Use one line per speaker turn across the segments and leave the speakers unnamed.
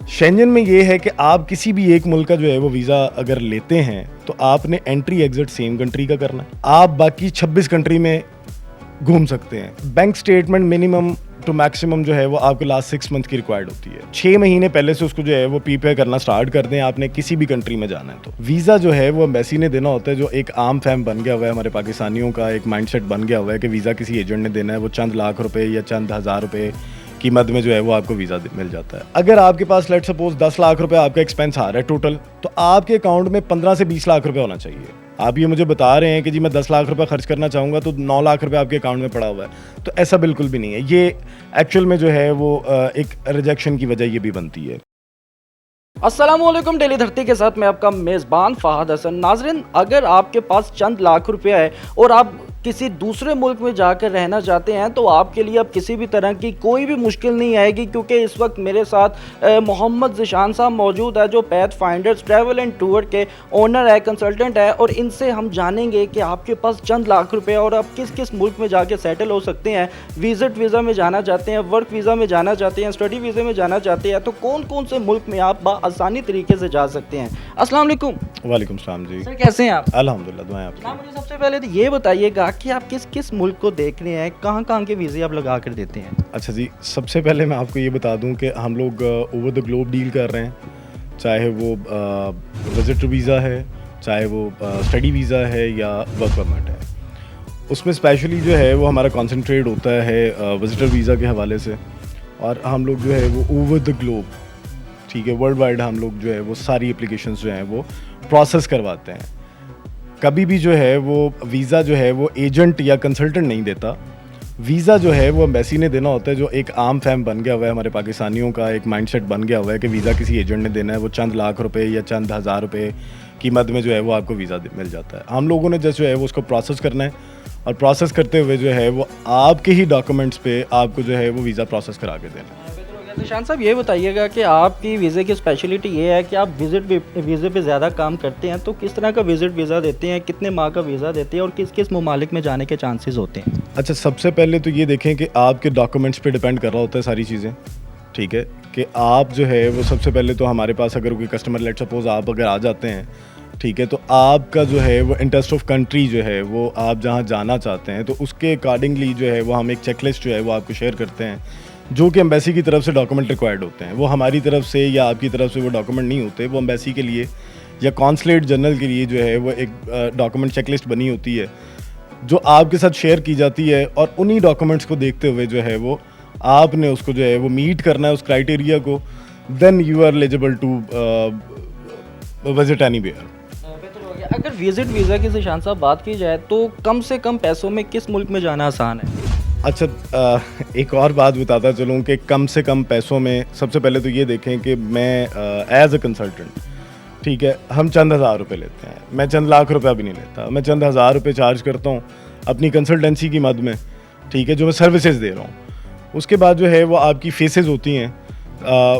Shenzhen में ये है कि आप किसी भी एक मुल्क का जो है वो वीज़ा अगर लेते हैं तो आपने एंट्री एग्जिट सेम कंट्री का करना है। आप बाकी 26 कंट्री में घूम सकते हैं। Bank statement minimum to maximum जो है वो आपको लास्ट 6 मंथ की रिक्वायर्ड होती है। 6 महीने पहले से उसको जो है वो प्रीपेयर करना स्टार्ट कर दें। आपने किसी भी कंट्री में जाना है तो वीज़ा जो है वो एम्बेसी ने देना होता है। जो एक आम फैम बन गया हुआ है हमारे पाकिस्तानियों का, एक माइंडसेट बन गया हुआ है कि वीज़ा किसी एजेंट ने देना है, वो चंद लाख रुपए या चंद हज़ार रुपए की मद में जो है वो आपको वीज़ा मिल जाता है। अगर आपके पास लेट सपोज 10 लाख रुपए आपका एक्सपेंस आ रहा है टोटल, तो आपके अकाउंट में 15 से 20 लाख रुपए होना चाहिए। आप ये मुझे बता रहे हैं कि जी मैं 10 लाख रुपए खर्च करना चाहूँगा तो 9 लाख रुपए आपके अकाउंट में पड़ा हुआ है, तो ऐसा बिल्कुल भी नहीं है। ये एक्चुअल में जो है वो एक रिजेक्शन की वजह ये भी बनती है।
अस्सलामुअलैकुम, डेली धरती के साथ मैं आपका मेज़बान फ़ाहद हसन। नाज़रीन, अगर आपके पास चंद लाख रुपया है और आप किसी दूसरे मुल्क में जाकर रहना चाहते हैं तो आपके लिए अब किसी भी तरह की कोई भी मुश्किल नहीं आएगी, क्योंकि इस वक्त मेरे साथ मोहम्मद ज़िशान साहब मौजूद है जो path finders travel and tour के ओनर है, कंसल्टेंट है, और इनसे हम जानेंगे कि आपके पास चंद लाख रुपये और आप किस किस मुल्क में जाके सेटल हो सकते हैं। विज़िट वीज़ा में जाना चाहते हैं, वर्क वीज़ा में जाना चाहते हैं, स्टडी वीज़े में जाना चाहते हैं, तो कौन कौन से मुल्क में आप आसानी तरीके से जा सकते हैं। अस्सलाम वालेकुम।
वालेकुम सलाम जी।
सर, कैसे हैं आप?
अल्हम्दुलिल्लाह, दुआएं आपकी।
ना, मुझे सबसे पहले तो ये बताइएगा कि आप किस किस मुल्क को देख रहे हैं, कहाँ के वीज़े आप लगा कर देते हैं?
अच्छा जी, सबसे पहले मैं आपको ये बता दूं कि हम लोग ओवर द ग्लोब डील कर रहे हैं, चाहे वो विजिट वीज़ा है, चाहे वो स्टडी वीज़ा है या वर्क परमिट है। उसमें स्पेशली जो है वो हमारा कॉन्सेंट्रेट होता है विजिटर वीज़ा के हवाले से, और हम लोग जो है वो ओवर द ग्लोब, ठीक है, वर्ल्ड वाइड हम लोग जो है वो सारी एप्लीकेशंस जो हैं वो प्रोसेस करवाते हैं। कभी भी जो है वो वीज़ा जो है वो एजेंट या कंसल्टेंट नहीं देता। वीज़ा जो है वो एम्बेसी ने देना होता है। जो एक आम फैम बन गया हुआ है हमारे पाकिस्तानियों का, एक माइंडसेट बन गया हुआ है कि वीज़ा किसी एजेंट ने देना है, वो चंद लाख रुपए या चंद हज़ार रुपए की मद में जो है वो आपको वीज़ा मिल जाता है। हम लोगों ने जैसे जो है वो उसको प्रोसेस करना है, और प्रोसेस करते हुए जो है वो आपके ही डॉक्यूमेंट्स पे आपको जो है वो वीज़ा प्रोसेस करा के देना है।
निशान साहब, ये बताइएगा कि आपकी वीज़े की स्पेशलिटी ये है कि आप वीज़े पे ज़्यादा काम करते हैं, तो किस तरह का विज़िट वीज़ा देते हैं, कितने माह का वीज़ा देते हैं, और किस किस ममालिक में जाने के चांसेस होते हैं?
अच्छा, सबसे पहले तो ये देखें कि आपके डॉक्यूमेंट्स पे डिपेंड कर रहा होता है सारी चीज़ें, ठीक है, कि आप जो है वो सबसे पहले तो हमारे पास अगर कोई कस्टमर लेट सपोज आप अगर आ जाते हैं, ठीक है, तो आपका जो है वो इंटरेस्ट ऑफ कंट्री जो है वो आप जहाँ जाना चाहते हैं, तो उसके अकॉर्डिंगली जो है वो हम एक चेकलिस्ट जो है वो आपको शेयर करते हैं, जो कि एम्बेसी की तरफ से डॉक्यूमेंट रिक्वायर्ड होते हैं। वो हमारी तरफ से या आपकी तरफ से वो डॉक्यूमेंट नहीं होते, वो एम्बेसी के लिए या कॉन्सुलेट जनरल के लिए जो है वो एक डॉक्यूमेंट चेकलिस्ट बनी होती है जो आपके साथ शेयर की जाती है, और उन्हीं डॉक्यूमेंट्स को देखते हुए जो है वो आपने उसको जो है वो मीट करना है उस क्राइटेरिया को, then you are eligible to visit anywhere.
अगर विजिट वीज़ा की निशान साहब बात की जाए तो कम से कम पैसों में किस मुल्क में जाना आसान है?
अच्छा, एक और बात बताता चलूँ कि कम से कम पैसों में सबसे पहले तो ये देखें कि मैं एज अ कंसल्टेंट, ठीक है, हम चंद हज़ार रुपये लेते हैं। मैं चंद लाख रुपया भी नहीं लेता, मैं चंद हज़ार रुपये चार्ज करता हूँ अपनी कंसल्टेंसी की मद में, ठीक है, जो मैं सर्विसेज दे रहा हूँ। उसके बाद जो है वो आपकी फ़ीसेज़ होती हैं,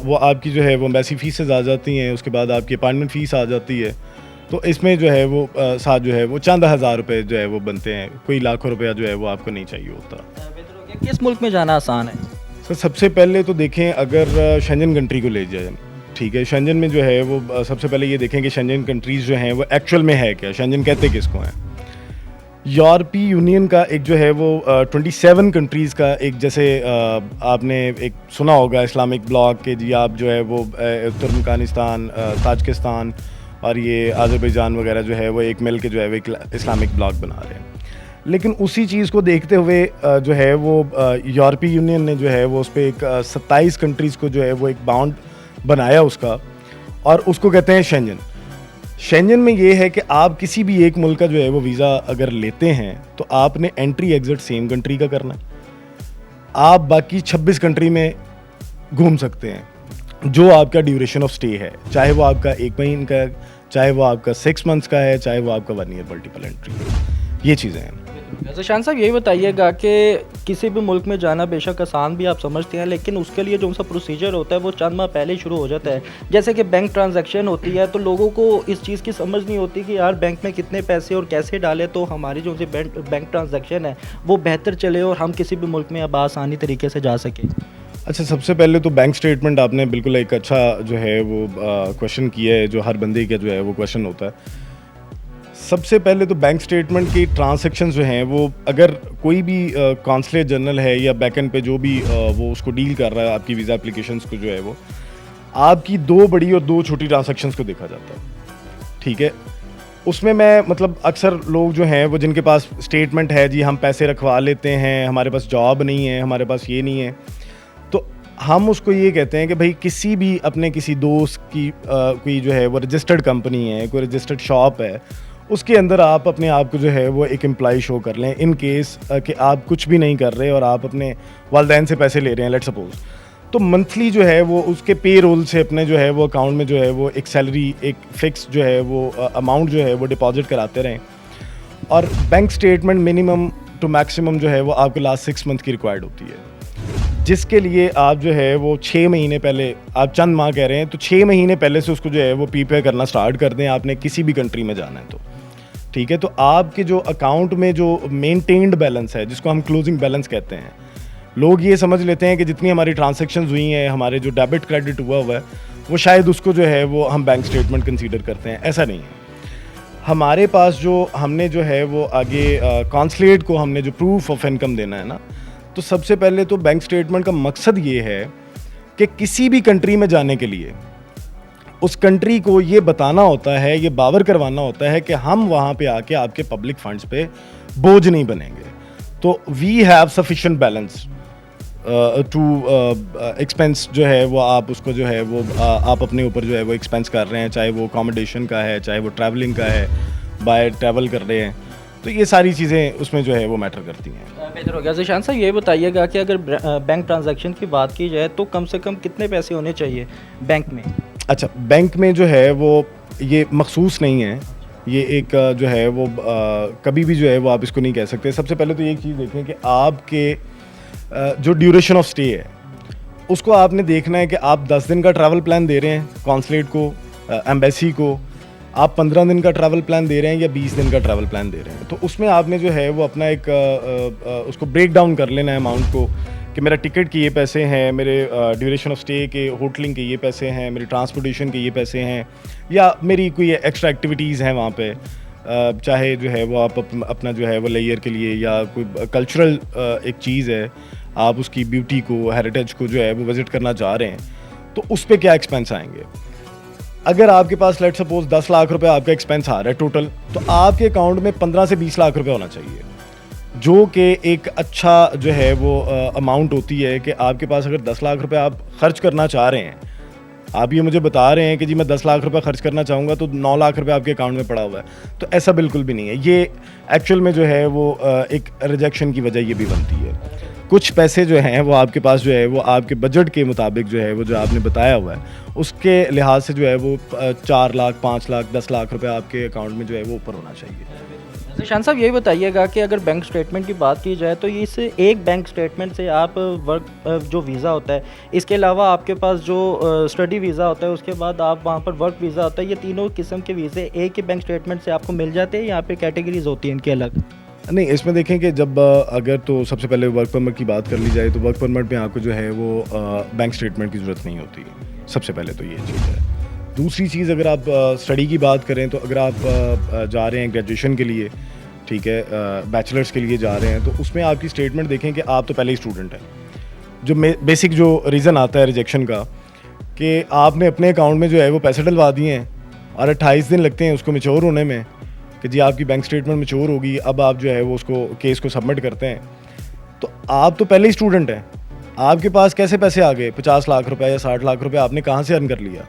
वो आपकी जो है वो एम्बेसी फ़ीसेज़ आ जाती हैं, उसके बाद आपकी अपॉइंटमेंट फ़ीस आ जाती है, तो इसमें जो है वो साथ जो है वो चंद हज़ार रुपये जो है वो बनते हैं। कोई लाखों रुपया जो है वो आपको नहीं चाहिए होता।
किस मुल्क में जाना आसान है?
तो सबसे पहले तो देखें, अगर शेंजन कंट्री को ले जाए, ठीक है, शेंजन में जो है वो सबसे पहले ये देखें कि शेंजन कंट्रीज़ जो हैं वो एक्चुअल में है क्या, शेंजन कहते किसको हैं। यूरोपीय यूनियन का एक जो है वो 27 कंट्रीज़ का एक, जैसे आपने एक सुना होगा इस्लामिक ब्लॉक के जी, आप जो है वो तुर्कमेनिस्तान, ताजिकिस्तान और ये आज़रबाईजान वगैरह जो है वो एक मिल के जो है वो एक इस्लामिक ब्लॉक बना रहे हैं। लेकिन उसी चीज़ को देखते हुए जो है वो यूरोपीय यूनियन ने जो है वो उस पर एक 27 कंट्रीज़ को जो है वो एक बाउंड बनाया उसका, और उसको कहते हैं शेंजन। शेंजन में ये है कि आप किसी भी एक मुल्क का जो है वो वीज़ा अगर लेते हैं तो आपने एंट्री एग्जिट सेम कंट्री का करना है। आप बाकी 26 कंट्री में घूम सकते हैं जो आपका ड्यूरेशन ऑफ स्टे है, चाहे वो आपका 1 महीने का है, चाहे वो आपका 6 मंथ्स का है, चाहे वो आपका 1 ईयर मल्टीपल एंट्री है। ये चीज़ें हैं।
वैसे शान साहब, यही बताइएगा कि किसी भी मुल्क में जाना बेशक आसान भी आप समझते हैं, लेकिन उसके लिए जो सा प्रोसीजर होता है वो चंद माह पहले ही शुरू हो जाता है। जैसे कि बैंक ट्रांजैक्शन होती है, तो लोगों को इस चीज़ की समझ नहीं होती कि यार बैंक में कितने पैसे और कैसे डालें तो हमारी जो सी बैंक ट्रांजैक्शन है वो बेहतर चले और हम किसी भी मुल्क में अब आसानी तरीके से जा सकें।
अच्छा, सबसे पहले तो बैंक स्टेटमेंट आपने बिल्कुल एक अच्छा जो है वो क्वेश्चन किया है, जो हर बंदे का जो है वो क्वेश्चन होता है। सबसे पहले तो बैंक स्टेटमेंट की ट्रांजैक्शंस जो हैं वो, अगर कोई भी कॉन्सुलेट जनरल है या बैक एंड पे जो भी वो उसको डील कर रहा है आपकी वीज़ा एप्लीकेशंस को, जो है वो आपकी 2 बड़ी और 2 छोटी ट्रांजैक्शंस को देखा जाता है, ठीक है। उसमें मैं मतलब अक्सर लोग जो हैं वो, जिनके पास स्टेटमेंट है जी हम पैसे रखवा लेते हैं, हमारे पास जॉब नहीं है, हमारे पास ये नहीं है, तो हम उसको ये कहते हैं कि भाई किसी भी अपने किसी दोस्त की कोई जो है वो रजिस्टर्ड कंपनी है, कोई रजिस्टर्ड शॉप है, उसके अंदर आप अपने आप को जो है वो एक एम्प्लॉय शो कर लें, इन केस कि आप कुछ भी नहीं कर रहे और आप अपने वालदैन से पैसे ले रहे हैं, लेट सपोज। तो मंथली जो है वो उसके पे रोल से अपने जो है वो अकाउंट में जो है वो एक सैलरी, एक फ़िक्स जो है वो अमाउंट जो है वो डिपॉजिट कराते रहें। और bank statement minimum to maximum जो है वो आपके लास्ट 6 मंथ की रिक्वायर्ड होती है, जिसके लिए आप जो है वो 6 महीने पहले, आप चंद माह कह रहे हैं तो 6 महीने पहले से उसको जो है वो प्रीपेयर करना स्टार्ट कर दें, आपने किसी भी कंट्री में जाना है तो, ठीक है। तो आपके जो अकाउंट में जो मेंटेन्ड बैलेंस है, जिसको हम क्लोजिंग बैलेंस कहते हैं, लोग ये समझ लेते हैं कि जितनी हमारी ट्रांजैक्शंस हुई हैं, हमारे जो डेबिट क्रेडिट हुआ है, वो शायद उसको जो है वो हम बैंक स्टेटमेंट कंसीडर करते हैं। ऐसा नहीं है। हमारे पास जो हमने जो है वो आगे कॉन्सुलेट को हमने जो प्रूफ ऑफ इनकम देना है ना, तो सबसे पहले तो बैंक स्टेटमेंट का मकसद ये है कि किसी भी कंट्री में जाने के लिए उस कंट्री को ये बताना होता है, ये बावर करवाना होता है कि हम वहाँ पे आके आपके पब्लिक फंड्स पे बोझ नहीं बनेंगे। तो we have sufficient balance to expense जो है वो आप उसको जो है वो आप अपने ऊपर जो है वो एक्सपेंस कर रहे हैं, चाहे वो अकोमोडेशन का है, चाहे वो ट्रैवलिंग का है, बाय ट्रैवल कर रहे हैं, तो ये सारी चीज़ें उसमें जो है वो मैटर करती हैं।
बेहतर हो गया। ज़ीशान साहब ये बताइएगा कि अगर बैंक ट्रांजैक्शन की बात की जाए तो कम से कम कितने पैसे होने चाहिए बैंक में?
अच्छा, बैंक में जो है वो ये मखसूस नहीं है, ये एक जो है वो कभी भी जो है वो आप इसको नहीं कह सकते। सबसे पहले तो ये एक चीज़ देखें कि आपके जो ड्यूरेशन ऑफ स्टे है उसको आपने देखना है कि आप 10 दिन का ट्रैवल प्लान दे रहे हैं कॉन्सुलेट को, एम्बेसी को, आप 15 दिन का ट्रैवल प्लान दे रहे हैं या 20 दिन का ट्रैवल प्लान दे रहे हैं। तो उसमें आपने जो है वो अपना एक उसको ब्रेक डाउन कर लेना है अमाउंट को, कि मेरा टिकट के ये पैसे हैं, मेरे ड्यूरेशन ऑफ स्टे के, होटलिंग के ये पैसे हैं, मेरे ट्रांसपोर्टेशन के ये पैसे हैं, या मेरी कोई एक्स्ट्रा एक्टिविटीज़ हैं वहाँ पे, चाहे जो है वो आप अपना जो है वो लेयर के लिए, या कोई कल्चरल एक चीज़ है, आप उसकी ब्यूटी को, हेरिटेज को जो है वो विज़िट करना चाह रहे हैं, तो उस पर क्या एक्सपेंस आएंगे। अगर आपके पास लेट सपोज 10 लाख रुपए आपका एक्सपेंस आ रहा है टोटल, तो आपके अकाउंट में 15 से 20 लाख रुपए होना चाहिए, जो कि एक अच्छा जो है वो अमाउंट होती है कि आपके पास अगर 10 लाख रुपए आप खर्च करना चाह रहे हैं, आप ये मुझे बता रहे हैं कि जी मैं 10 लाख रुपए खर्च करना चाहूँगा, तो 9 लाख रुपए आपके अकाउंट में पड़ा हुआ है, तो ऐसा बिल्कुल भी नहीं है। ये एक्चुअल में जो है वो एक रिजेक्शन की वजह ये भी बनती है। कुछ पैसे जो हैं वो आपके पास जो है वो आपके बजट के मुताबिक जो है वो जो आपने बताया हुआ है उसके लिहाज से जो है वो 4 लाख, 5 लाख, 10 लाख रुपए आपके अकाउंट में जो है वो ऊपर होना चाहिए।
ज़ीशान साहब यही बताइएगा कि अगर बैंक स्टेटमेंट की बात की जाए तो इस एक बैंक स्टेटमेंट से आप वर्क जो वीज़ा होता है, इसके अलावा आपके पास जो स्टडी वीज़ा होता है, उसके बाद आप वहाँ पर वर्क वीज़ा होता है, ये तीनों किस्म के वीज़े एक ही बैंक स्टेटमेंट से आपको मिल जाते हैं, यहाँ पे कैटेगरीज होती हैं इनकी अलग?
नहीं, इसमें देखें कि जब अगर तो सबसे पहले वर्क परमिट की बात कर ली जाए तो वर्क परमिट में आपको जो है वो बैंक स्टेटमेंट की ज़रूरत नहीं होती, सबसे पहले तो ये चीज़ है। दूसरी चीज़, अगर आप स्टडी की बात करें तो अगर आप जा रहे हैं ग्रेजुएशन के लिए, ठीक है, बैचलर्स के लिए जा रहे हैं, तो उसमें आपकी स्टेटमेंट देखें कि आप तो पहले ही स्टूडेंट हैं। जो बेसिक जो रीज़न आता है रिजेक्शन का, कि आपने अपने अकाउंट में जो है वो पैसे डलवा दिए हैं और 28 दिन लगते हैं उसको मैच्योर होने में, कि जी आपकी बैंक स्टेटमेंट मैच्योर होगी, अब आप जो है वो उसको केस को सबमिट करते हैं, तो आप तो पहले ही स्टूडेंट हैं, आपके पास कैसे पैसे आ गए? 50 लाख रुपए या 60 लाख रुपए आपने कहाँ से अर्न कर लिया?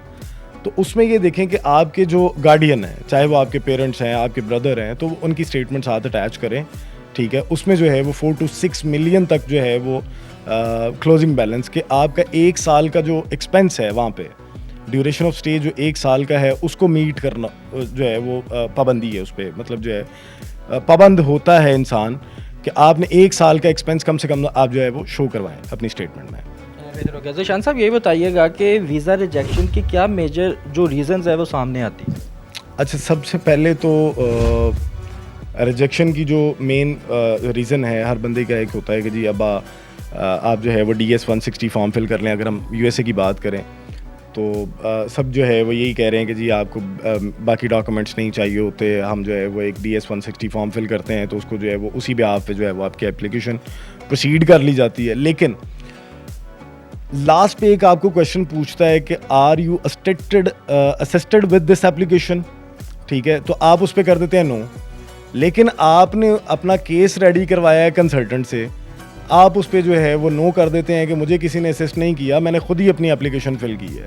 तो उसमें ये देखें कि आपके जो गार्डियन हैं, चाहे वो आपके पेरेंट्स हैं, आपके ब्रदर हैं, तो उनकी स्टेटमेंट साथ अटैच करें, ठीक है। उसमें जो है वो 4 to 6 मिलियन तक जो है वो क्लोजिंग बैलेंस के आपका 1 साल का जो एक्सपेंस है वहाँ पे, ड्यूरेशन ऑफ स्टे जो 1 साल का है उसको मीट करना जो है वो पाबंदी है उस पर, मतलब जो है पाबंद होता है इंसान कि आपने 1 साल का एक्सपेंस कम से कम आप जो है वो शो करवाएं अपनी स्टेटमेंट में।
ज़ीशान साहब यही बताइएगा कि वीज़ा रिजेक्शन की क्या मेजर जो रीज़न्स है वो सामने आती है?
अच्छा, सबसे पहले तो रिजेक्शन की जो मेन रीज़न है हर बंदे का एक होता है कि जी अब آپ جو ہے وہ DS-160 فارم فل کر لیں. اگر ہم USA کی بات کریں تو سب جو ہے وہ یہی کہہ رہے ہیں کہ جی آپ کو باقی ڈاکومنٹس نہیں چاہیے ہوتے, ہم جو ہے وہ ایک DS-160 فارم فل کرتے ہیں تو اس کو جو ہے وہ اسی بیہاف پہ جو ہے وہ آپ کی اپلیکیشن پروسیڈ کر لی جاتی ہے. لیکن لاسٹ پہ ایک آپ کو کویشچن پوچھتا ہے کہ are you assisted with this application, ٹھیک ہے, تو آپ اس پہ کر دیتے ہیں نو. لیکن آپ نے اپنا کیس ریڈی کروایا ہے کنسلٹنٹ سے, آپ اس پہ جو ہے وہ نو کر دیتے ہیں کہ مجھے کسی نے اسسٹ نہیں کیا, میں نے خود ہی اپنی اپلیکیشن فل کی ہے.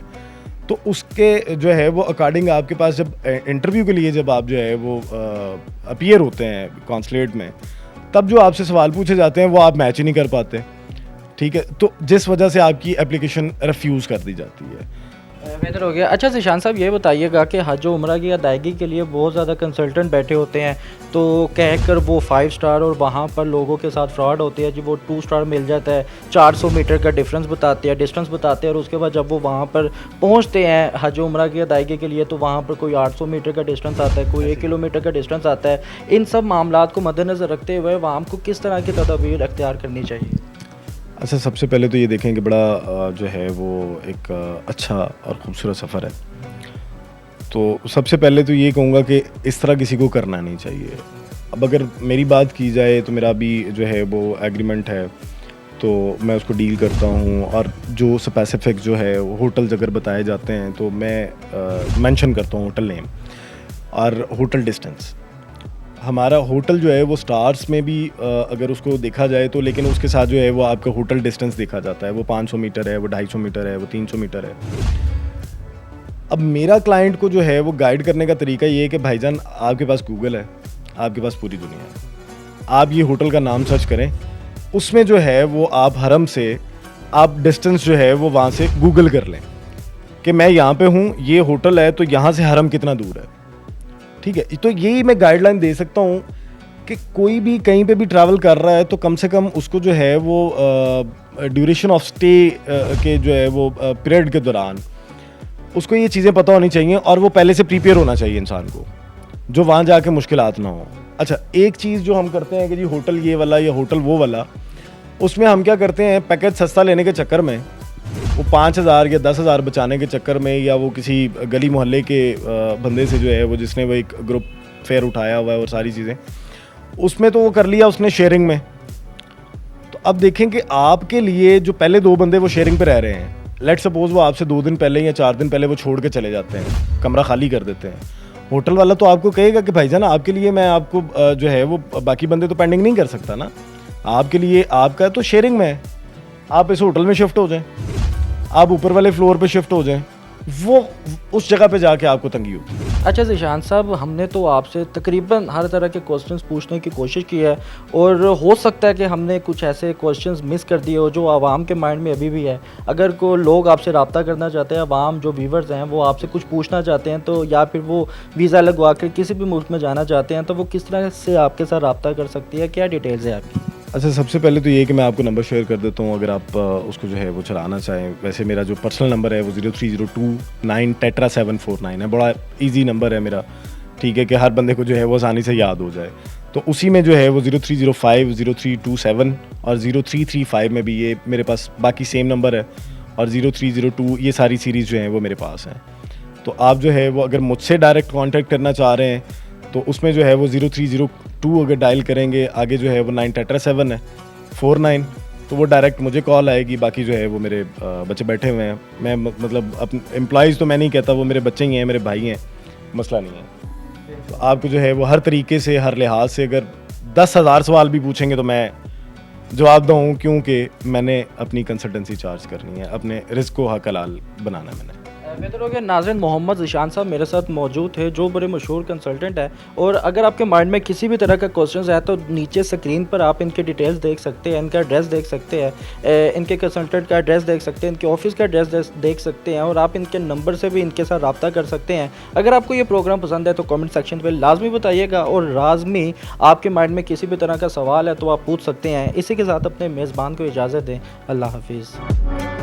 تو اس کے جو ہے وہ اکارڈنگ آپ کے پاس جب انٹرویو کے لیے جب آپ جو ہے وہ اپیئر ہوتے ہیں کانسلیٹ میں, تب جو آپ سے سوال پوچھے جاتے ہیں وہ آپ میچ ہی نہیں کر پاتے, ٹھیک ہے, تو جس وجہ سے آپ کی اپلیکیشن ریفیوز کر دی جاتی ہے.
بہتر ہو گیا. اچھا ذیشان صاحب یہ بتائیے گا کہ حج و عمرہ کی ادائیگی کے لیے بہت زیادہ کنسلٹنٹ بیٹھے ہوتے ہیں, تو کہہ کر وہ 5 اسٹار اور وہاں پر لوگوں کے ساتھ فراڈ ہوتی ہے جی, وہ 2 اسٹار مل جاتا ہے, 400 میٹر کا ڈسٹنس بتاتے ہیں, اور اس کے بعد جب وہ وہاں پر پہنچتے ہیں حج و عمرہ کی ادائیگی کے لیے تو وہاں پر کوئی 800 میٹر کا ڈسٹنس آتا ہے, کوئی 1 کلومیٹر کا ڈسٹنس آتا ہے. ان سب معاملات کو مد نظر رکھتے ہوئے عوام کو کس طرح کی تدابیر اختیار کرنی چاہیے؟
اچھا, سب سے پہلے تو یہ دیکھیں کہ بڑا جو ہے وہ ایک اچھا اور خوبصورت سفر ہے. تو سب سے پہلے تو یہ کہوں گا کہ اس طرح کسی کو کرنا نہیں چاہیے. اب اگر میری بات کی جائے تو میرا بھی جو ہے وہ ایگریمنٹ ہے, تو میں اس کو ڈیل کرتا ہوں, اور جو اسپیسیفک جو ہے ہوٹلز اگر بتائے جاتے ہیں تو میں مینشن کرتا ہوں ہوٹل نیم اور ہوٹل ڈسٹنس. ہمارا ہوٹل جو ہے وہ سٹارز میں بھی اگر اس کو دیکھا جائے تو, لیکن اس کے ساتھ جو ہے وہ آپ کا ہوٹل ڈسٹنس دیکھا جاتا ہے, وہ 500 میٹر ہے, وہ 250 میٹر ہے, وہ 300 میٹر ہے. اب میرا کلائنٹ کو جو ہے وہ گائیڈ کرنے کا طریقہ یہ ہے کہ بھائی جان آپ کے پاس گوگل ہے, آپ کے پاس پوری دنیا ہے, آپ یہ ہوٹل کا نام سرچ کریں, اس میں جو ہے وہ آپ حرم سے آپ ڈسٹنس جو ہے وہ وہاں سے گوگل کر لیں کہ میں یہاں پہ ہوں, یہ ہوٹل ہے, تو یہاں سے حرم کتنا دور ہے, ٹھیک ہے. تو یہی میں گائیڈ لائن دے سکتا ہوں کہ کوئی بھی کہیں پہ بھی ٹریول کر رہا ہے تو کم سے کم اس کو جو ہے وہ ڈیوریشن آف اسٹے کے جو ہے وہ پیریڈ کے دوران اس کو یہ چیزیں پتہ ہونی چاہیے, اور وہ پہلے سے پریپیئر ہونا چاہیے انسان کو, جو وہاں جا کے مشکلات نہ ہوں. اچھا, ایک چیز جو ہم کرتے ہیں کہ جی ہوٹل یہ والا یا ہوٹل وہ والا, اس میں ہم کیا کرتے ہیں پیکیج سستا لینے کے چکر میں, وہ 5,000 یا 10,000 بچانے کے چکر میں, یا وہ کسی گلی محلے کے بندے سے جو ہے وہ جس نے وہ ایک گروپ فیئر اٹھایا ہوا ہے اور ساری چیزیں, اس میں تو وہ کر لیا اس نے شیئرنگ میں. تو اب دیکھیں کہ آپ کے لیے جو پہلے 2 بندے وہ شیئرنگ پہ رہ رہے ہیں, لیٹ سپوز وہ آپ سے 2 دن پہلے یا 4 دن پہلے وہ چھوڑ کے چلے جاتے ہیں, کمرہ خالی کر دیتے ہیں. ہوٹل والا تو آپ کو کہے گا کہ بھائی جان آپ کے لیے میں آپ کو جو ہے وہ باقی بندے تو پینڈنگ نہیں کر سکتا نا, آپ کے لیے آپ کا تو شیئرنگ میں ہے, آپ اس ہوٹل میں شفٹ ہو جائیں, آپ اوپر والے فلور پہ شفٹ ہو جائیں, وہ اس جگہ پہ جا کے آپ کو تنگی ہوگی.
اچھا ذیشان صاحب, ہم نے تو آپ سے تقریباً ہر طرح کے کوسچنز پوچھنے کی کوشش کی ہے, اور ہو سکتا ہے کہ ہم نے کچھ ایسے کوسچنز مس کر دیے ہو جو عوام کے مائنڈ میں ابھی بھی ہے. اگر کوئی لوگ آپ سے رابطہ کرنا چاہتے ہیں, عوام جو ویورز ہیں وہ آپ سے کچھ پوچھنا چاہتے ہیں, تو یا پھر وہ ویزا لگوا کر کسی بھی ملک میں جانا چاہتے ہیں, تو وہ کس طرح سے آپ کے ساتھ رابطہ کر سکتی ہے, کیا ڈیٹیلز ہے آپ کی؟
اچھا, سب سے پہلے تو یہ کہ میں آپ کو نمبر شیئر کر دیتا ہوں, اگر آپ اس کو جو ہے وہ چلانا چاہیں. ویسے میرا جو پرسنل نمبر ہے وہ 0302974749 ہے, بڑا ایزی نمبر ہے میرا, ٹھیک ہے, کہ ہر بندے کو جو ہے وہ آسانی سے یاد ہو جائے. تو اسی میں جو ہے وہ 03050327 اور 0335 میں بھی یہ میرے پاس باقی سیم نمبر ہے, اور 0302 یہ ساری سیریز جو ہیں وہ میرے پاس ہیں. تو آپ جو ہے وہ اگر مجھ سے ڈائریکٹ کانٹیکٹ کرنا چاہ رہے ہیں تو اس میں جو ہے وہ 0302 اگر ڈائل کریں گے, آگے جو ہے وہ 977 ہے 49, تو وہ ڈائریکٹ مجھے کال آئے گی. باقی جو ہے وہ میرے بچے بیٹھے ہوئے ہیں, میں مطلب اپنے امپلائیز تو میں نہیں کہتا, وہ میرے بچے ہی ہیں, میرے بھائی ہیں, مسئلہ نہیں ہے. تو آپ کو جو ہے وہ ہر طریقے سے, ہر لحاظ سے, اگر 10,000 سوال بھی پوچھیں گے تو میں جواب دوں, کیونکہ میں نے اپنی کنسلٹنسی چارج کرنی ہے, اپنے رزق کو حق حلال بنانا ہے میں نے.
بہتر ہو گیا. ناظرین, محمد ذیشان صاحب میرے ساتھ موجود تھے جو بڑے مشہور کنسلٹنٹ ہیں, اور اگر آپ کے مائنڈ میں کسی بھی طرح کا کوسچنز ہے تو نیچے اسکرین پر آپ ان کے ڈیٹیلز دیکھ سکتے ہیں, ان کا ایڈریس دیکھ سکتے ہیں, ان کے کنسلٹنٹ کا ایڈریس دیکھ سکتے ہیں, ان کے آفس کا ایڈریس دیکھ سکتے ہیں, اور آپ ان کے نمبر سے بھی ان کے ساتھ رابطہ کر سکتے ہیں. اگر آپ کو یہ پروگرام پسند ہے تو کامنٹ سیکشن پہ لازمی بتائیے گا, اور لازمی آپ کے مائنڈ میں کسی بھی طرح کا سوال ہے تو آپ پوچھ سکتے ہیں. اسی کے ساتھ اپنے میزبان کو اجازت دیں. اللہ حافظ.